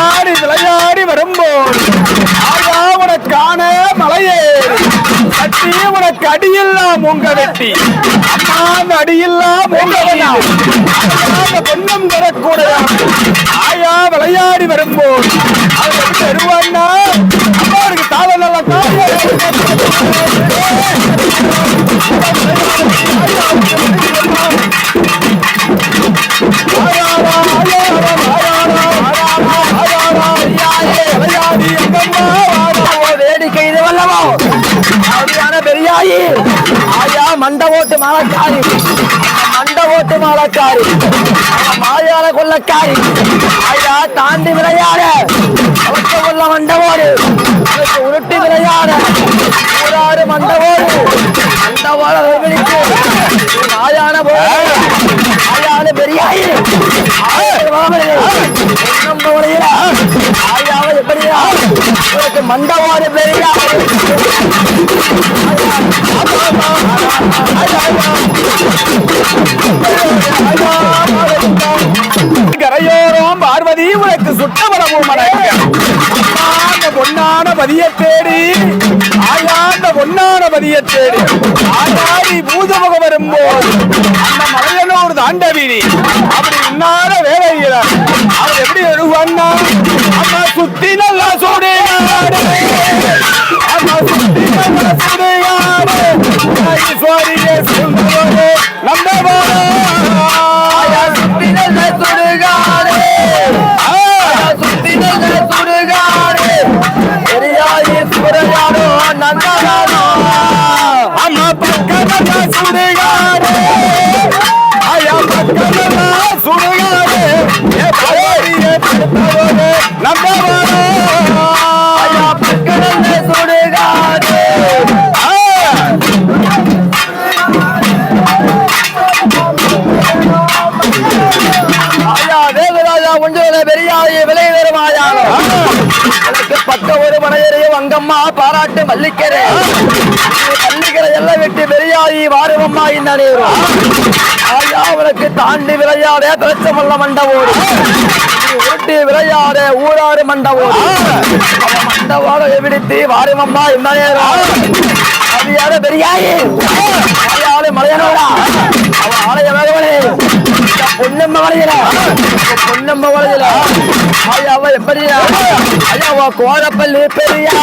ஆடி விளையாடி வரும்போது ஆயா உனக்கான மலையேறி கட்டி உனக்கு அடியெல்லாம் உங்க வெட்டி அம்மா அந்த அடியெல்லாம் உங்க பொன்னம் தரக்கூடிய ஆயா விளையாடி வரும்போது அவர் தருவான்னா அம்மாவுக்கு தாள நல்லா வேடிக்கை இது வல்லவோ அப்படியான பெரியாயி ஆயா மண்ட ஓட்டு மாலக்காரி மண்ட ஓட்டு மாலக்காரி மாயான கொள்ளக்காரி ஆயா தாண்டி விளையாட கொள்ள மண்டவோடு உருட்டி விளையாட ஊராறு மண்டவோடு மண்டவோட மாயான ஆயான பெரியாயி ஆயாவை எப்படி மண்டவோடு பெரியா கரையோரம் பார்வதி உனக்கு சுட்டபலமும் பொன்னான பதிய தேடி ஆயாந்த பொன்னான பதிய தேடி ஆயாடி பூஜமுக வரும்போது அந்த மலையனோடு தாண்டவினி அப்படி இன்னார வேலைகிறார் அவர் எப்படி வருவான்னா அம்மா சுத்தி நல்லா சூடையாடு அம்மா சுத்தி நல்லா சூடையாடு ஈஸ்வரியே சுந்தரோடு நம்ம சுத்தி நல்ல சுடுகாடு சுத்தி நல்ல சுடுகாடு பெரியாயி சுரையாடோ நந்தானோ அம்மா பக்கத்துல சுடுகாடு ஆயா பக்கத்துல சுடுகாடு நம்ம ஆயா பக்கத்துல சுடுகாடு பக்க ஒரு மனையரையும் அங்கம்மா பாராட்டு மல்லிக்கரை மல்லிக்கரை எல்லாம் விட்டு பெரியாயி வாருவம்மா இந்நேரம் ஆயா உனக்கு தாண்டி விளையாட திரச்சமல்ல மண்டவோடு உருட்டி விளையாட ஊராறு மண்டவோடு மண்டவோட விடுத்து வாருவம்மா இந்நேரம் அதையாத பெரியாயி ஆயாளு மலையனோடா அவ ஆலய வேகவனே பொன்னம்ம வளையல பொன்னம்ம வளையல ஆயாவ எப்படி ஐயாவா கோரப்பள்ளி பெரியா